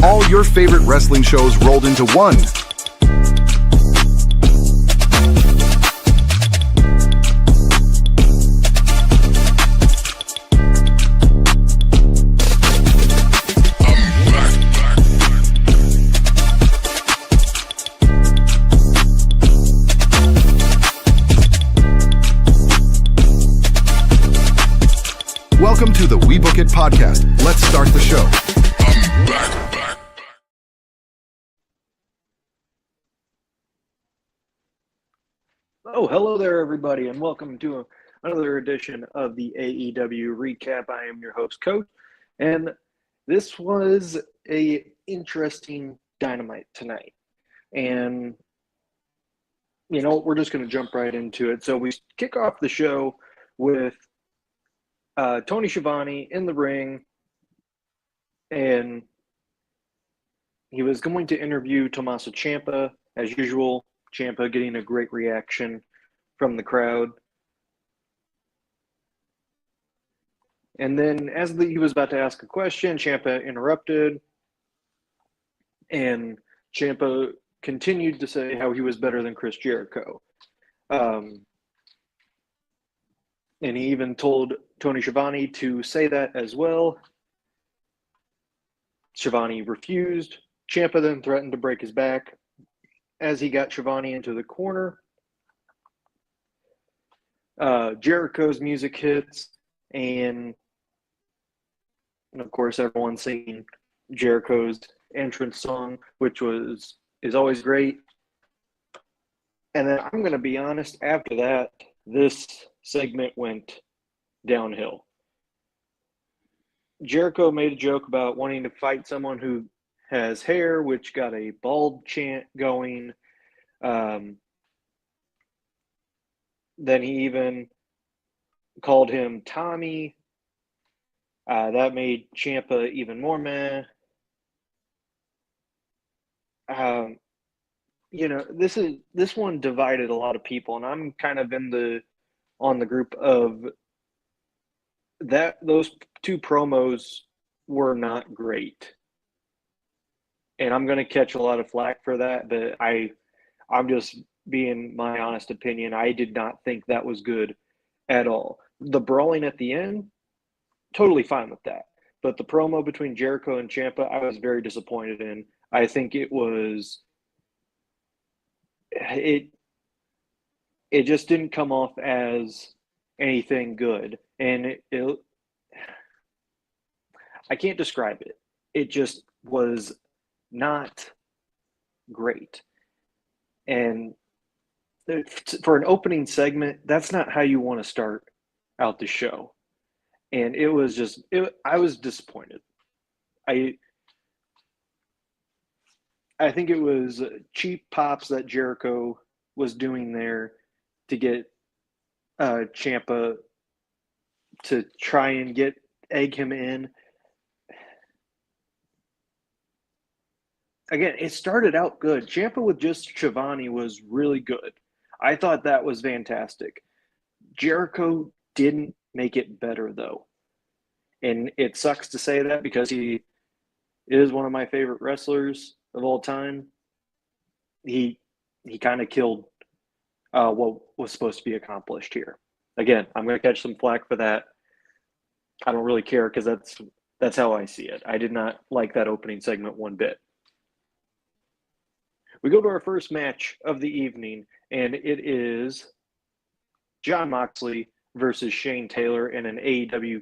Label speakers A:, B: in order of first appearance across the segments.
A: All your favorite wrestling shows rolled into one. Welcome to the We Book It podcast. Let's start the show.
B: Oh, hello there, everybody, and welcome to another edition of the AEW Recap. I am your host, Coach, and this was a interesting Dynamite tonight. And, you know, we're just going to jump right into it. So we kick off the show with Tony Schiavone in the ring, and he was going to interview Tommaso Ciampa, as usual. Ciampa getting a great reaction from the crowd. And then as he was about to ask a question, Ciampa interrupted, and Ciampa continued to say how he was better than Chris Jericho. And he even told Tony Schiavone to say that as well. Schiavone refused. Ciampa then threatened to break his back as he got Schiavone into the corner. Jericho's music hits, and of course everyone's singing Jericho's entrance song, which is always great. And then I'm going to be honest, after that, this segment went downhill. Jericho made a joke about wanting to fight someone who has hair, which got a bald chant going. Then he even called him Tommy. That made Ciampa even more mad. You know, this one divided a lot of people, and I'm kind of on the group of that. Those two promos were not great, and I'm going to catch a lot of flack for that, but I'm just being my honest opinion. I did not think that was good at all. The brawling at the end, totally fine with that. But the promo between Jericho and Ciampa, I was very disappointed in. I think it just didn't come off as anything good. And I can't describe it. It just was not great. And for an opening segment, that's not how you want to start out the show. And it was just, I was disappointed. I think it was cheap pops that Jericho was doing there to get Ciampa to try and egg him in. Again, it started out good. Ciampa with just Schiavone was really good. I thought that was fantastic. Jericho didn't make it better, though. And it sucks to say that because he is one of my favorite wrestlers of all time. He kind of killed what was supposed to be accomplished here. Again, I'm going to catch some flack for that. I don't really care because that's how I see it. I did not like that opening segment one bit. We go to our first match of the evening, and it is Jon Moxley versus Shane Taylor in an AEW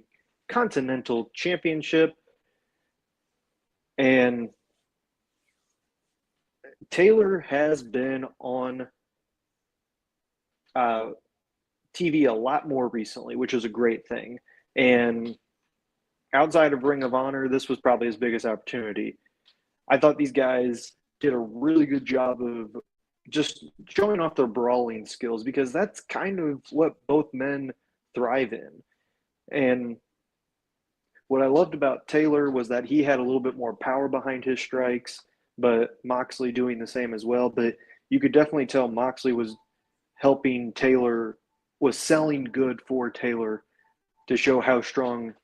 B: Continental Championship. And Taylor has been on TV a lot more recently, which is a great thing. And outside of Ring of Honor, this was probably his biggest opportunity. I thought these guys did a really good job of just showing off their brawling skills because that's kind of what both men thrive in. And what I loved about Taylor was that he had a little bit more power behind his strikes, but Moxley doing the same as well. But you could definitely tell Moxley was helping Taylor, was selling good for Taylor to show how strong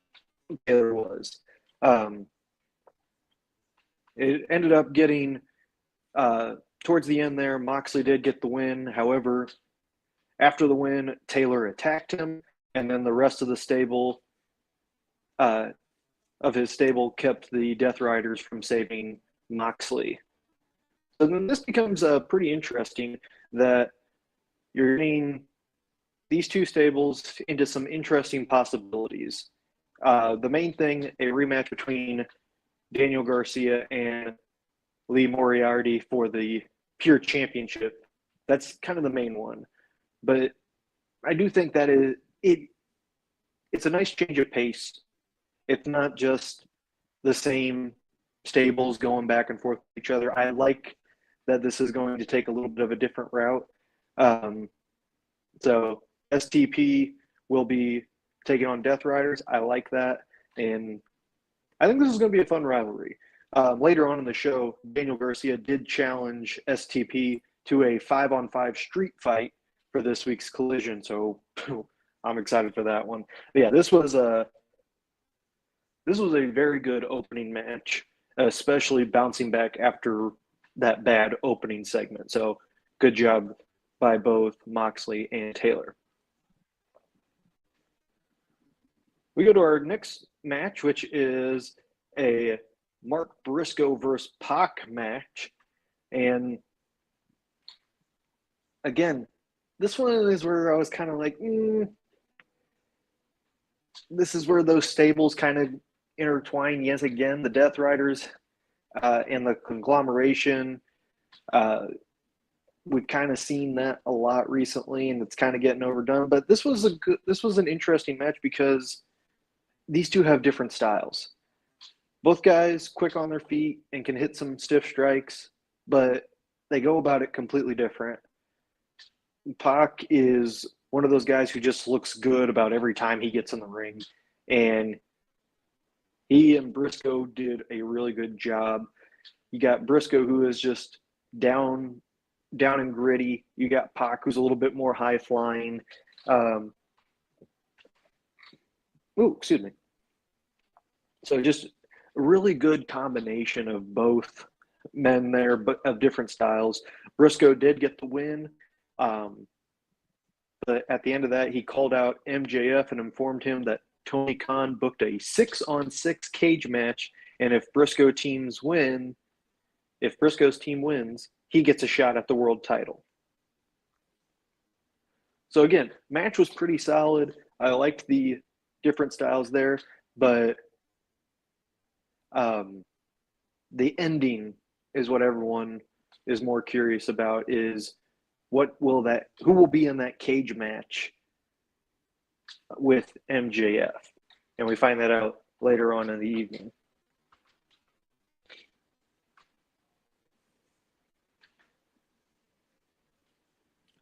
B: Taylor was. It ended up getting towards the end there, Moxley did get the win. However, after the win, Taylor attacked him, and then the rest of the stable of his stable kept the Death Riders from saving Moxley. So then this becomes pretty interesting that you're getting these two stables into some interesting possibilities. The main thing, a rematch between Daniel Garcia and Lee Moriarty for the Pure Championship. That's kind of the main one. But I do think that it's a nice change of pace. It's not just the same stables going back and forth with each other. I like that this is going to take a little bit of a different route. So STP will be taking on Death Riders. I like that. And I think this is going to be a fun rivalry. Later on in the show, Daniel Garcia did challenge STP to a 5-on-5 street fight for this week's Collision. So I'm excited for that one. But yeah, this was a very good opening match, especially bouncing back after that bad opening segment. So good job by both Moxley and Taylor. We go to our next match, which is a Mark Briscoe versus Pac match. And again, this one is where I was kind of like, this is where those stables kind of intertwine yet again. The Death Riders and the conglomeration. We've kind of seen that a lot recently, and it's kind of getting overdone. But this was an interesting match because these two have different styles. Both guys quick on their feet and can hit some stiff strikes, but they go about it completely different. Pac is one of those guys who just looks good about every time he gets in the ring, and he and Briscoe did a really good job. You got Briscoe, who is just down and gritty. You got Pac, who's a little bit more high flying. Excuse me. So just a really good combination of both men there, but of different styles. Briscoe did get the win. But at the end of that, he called out MJF and informed him that Tony Khan booked a 6-on-6 cage match, and if Briscoe's team wins, he gets a shot at the world title. So again, match was pretty solid. I liked the different styles there, but the ending is what everyone is more curious about, is who will be in that cage match with MJF? And we find that out later on in the evening.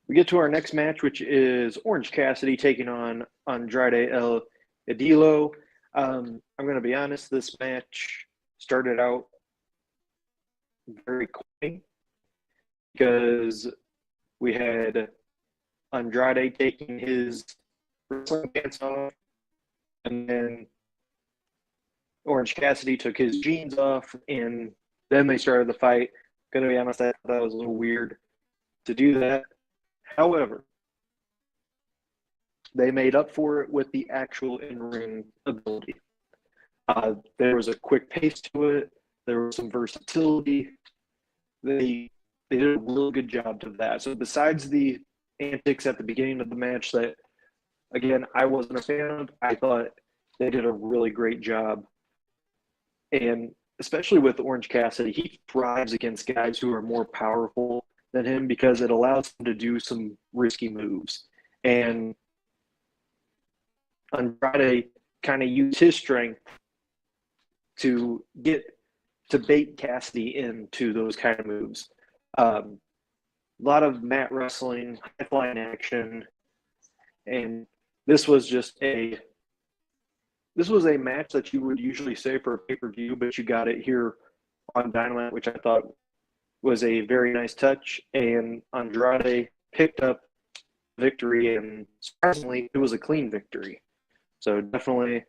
B: We get to our next match, which is Orange Cassidy taking on Andrade El Idolo. I'm going to be honest, this match started out very quick because we had Andrade taking his wrestling pants off, and then Orange Cassidy took his jeans off, and then they started the fight. Gonna be honest, I thought that was a little weird to do that. However, they made up for it with the actual in-ring ability. There was a quick pace to it. There was some versatility. They did a really good job of that. So besides the antics at the beginning of the match that, again, I wasn't a fan of, I thought they did a really great job. And especially with Orange Cassidy, he thrives against guys who are more powerful than him because it allows him to do some risky moves. And Andrade kind of used his strength to bait Cassidy into those kind of moves. A lot of mat wrestling, high-flying action, and this was a match that you would usually say for a pay-per-view, but you got it here on Dynamite, which I thought was a very nice touch, and Andrade picked up victory, and surprisingly, it was a clean victory. So definitely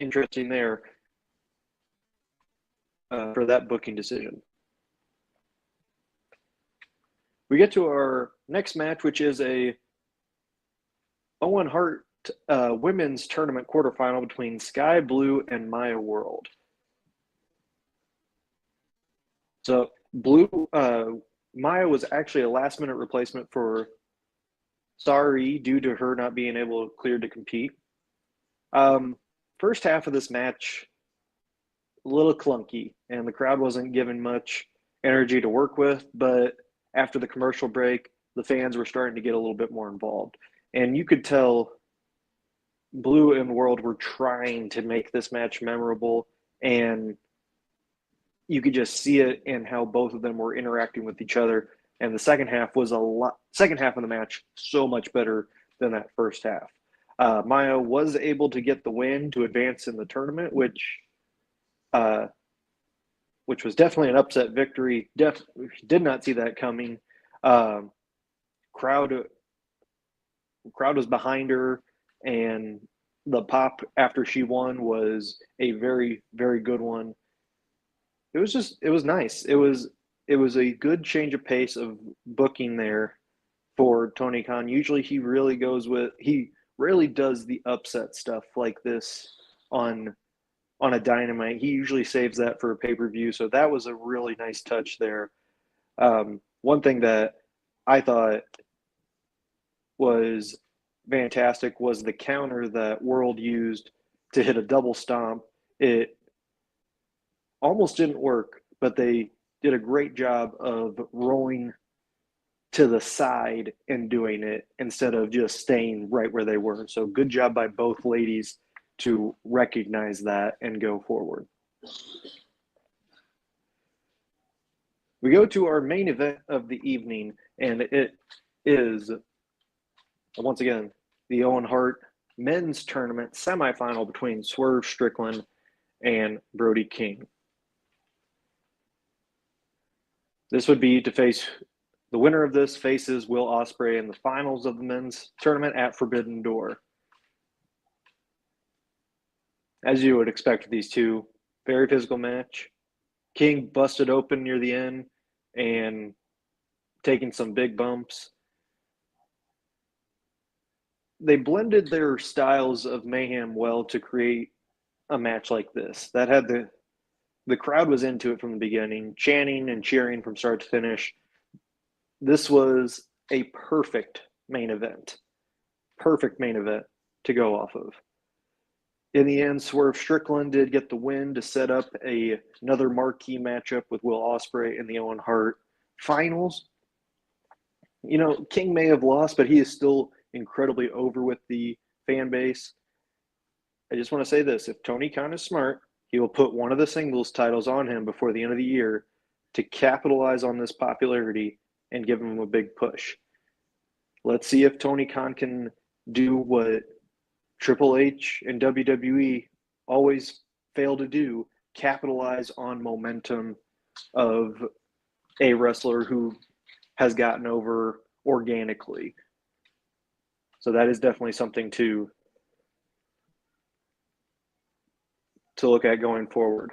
B: interesting there for that booking decision. We get to our next match, which is a Owen Hart women's tournament quarterfinal between Sky Blue and Maya World. So Maya was actually a last-minute replacement for Sari due to her not being able to clear to compete. First half of this match, a little clunky, and the crowd wasn't given much energy to work with, but after the commercial break, the fans were starting to get a little bit more involved. And you could tell Blue and World were trying to make this match memorable, and you could just see it in how both of them were interacting with each other. And the second half of the match so much better than that first half. Maya was able to get the win to advance in the tournament, which was definitely an upset victory. Did not see that coming. Crowd was behind her, and the pop after she won was a very, very good one. It was nice. It was a good change of pace of booking there for Tony Khan. Usually he rarely does the upset stuff like this on a Dynamite. He usually saves that for a pay-per-view, so that was a really nice touch there. One thing that I thought was fantastic was the counter that World used to hit a double stomp. It almost didn't work, but they did a great job of rolling to the side and doing it instead of just staying right where they were. So good job by both ladies to recognize that and go forward. We go to our main event of the evening, and it is, once again, the Owen Hart men's tournament semifinal between Swerve Strickland and Brody King. This would be to face the winner of this faces Will Ospreay in the finals of the men's tournament at Forbidden Door. As you would expect with these two, very physical match. King busted open near the end and taking some big bumps. They blended their styles of mayhem well to create a match like this. That had the crowd was into it from the beginning, chanting and cheering from start to finish. This was a perfect main event to go off of. In the end, Swerve Strickland did get the win to set up another marquee matchup with Will Ospreay in the Owen Hart finals. You know, King may have lost, but he is still incredibly over with the fan base. I just want to say this. If Tony Khan is smart, he will put one of the singles titles on him before the end of the year to capitalize on this popularity and give him a big push. Let's see if Tony Khan can do what Triple H and WWE always fail to do, capitalize on momentum of a wrestler who has gotten over organically. So that is definitely something to look at going forward.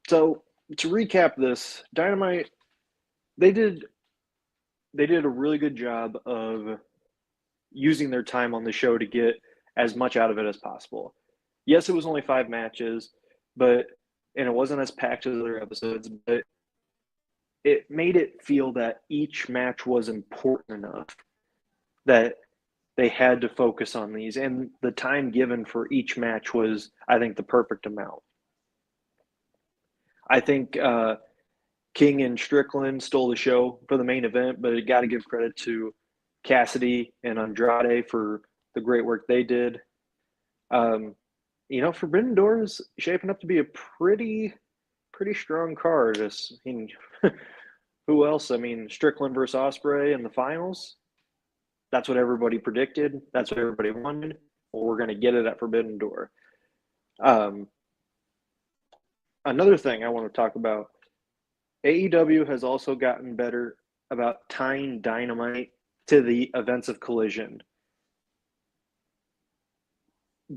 B: So to recap this, Dynamite, they did a really good job of using their time on the show to get as much out of it as possible. Yes, it was only 5 matches, and it wasn't as packed as other episodes, but it made it feel that each match was important enough that they had to focus on these, and the time given for each match was, I think, the perfect amount. I think King and Strickland stole the show for the main event, but you got to give credit to Cassidy and Andrade for the great work they did. Forbidden Door is shaping up to be a pretty strong card. Who else? Strickland versus Ospreay in the finals. That's what everybody predicted. That's what everybody wanted. Well, we're going to get it at Forbidden Door. Another thing I want to talk about, AEW has also gotten better about tying Dynamite to the events of Collision.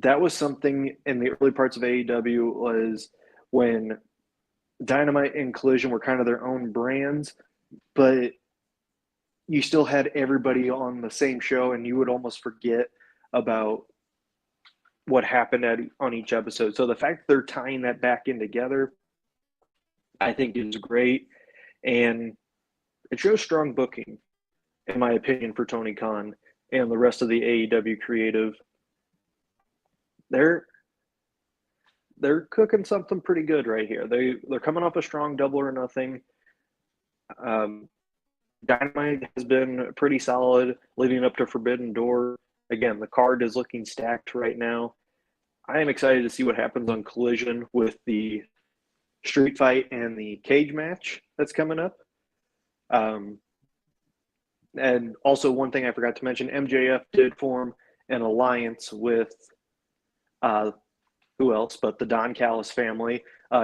B: that was something in the early parts of AEW, was when Dynamite and Collision were kind of their own brands, but you still had everybody on the same show, and you would almost forget about what happened on each episode. So the fact that they're tying that back in together, I think is great, and it shows strong booking, in my opinion, for Tony Khan and the rest of the AEW creative. They're cooking something pretty good right here. They're coming off a strong Double or Nothing. Dynamite has been pretty solid leading up to Forbidden Door. Again, the card is looking stacked right now. I am excited to see what happens on Collision with the street fight and the cage match that's coming up. And also, one thing I forgot to mention, MJF did form an alliance with who else but the Don Callis family.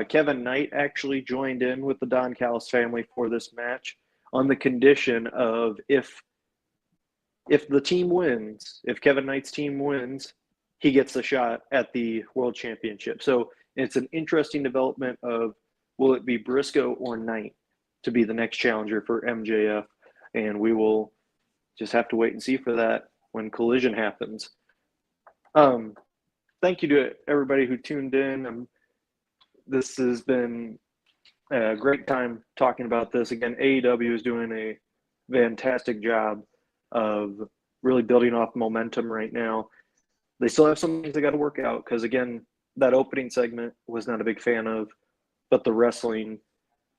B: Kevin Knight actually joined in with the Don Callis family for this match on the condition of if the team wins, if Kevin Knight's team wins, he gets the shot at the World Championship. So it's an interesting development of, will it be Briscoe or Knight to be the next challenger for MJF? And we will just have to wait and see for that when Collision happens. Thank you to everybody who tuned in. This has been a great time talking about this. Again, AEW is doing a fantastic job of really building off momentum right now. They still have some things they got to work out because, again, that opening segment was not a big fan of, but the wrestling,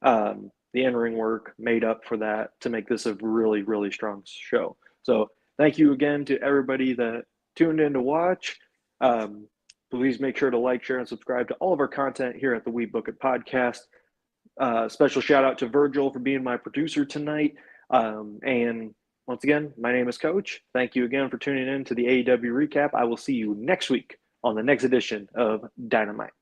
B: the in-ring work made up for that to make this a really, really strong show. So thank you again to everybody that tuned in to watch. Please make sure to like, share, and subscribe to all of our content here at the We Book It podcast. Special shout out to Virgil for being my producer tonight. And once again, my name is Coach. Thank you again for tuning in to the AEW recap. I will see you next week on the next edition of Dynamite.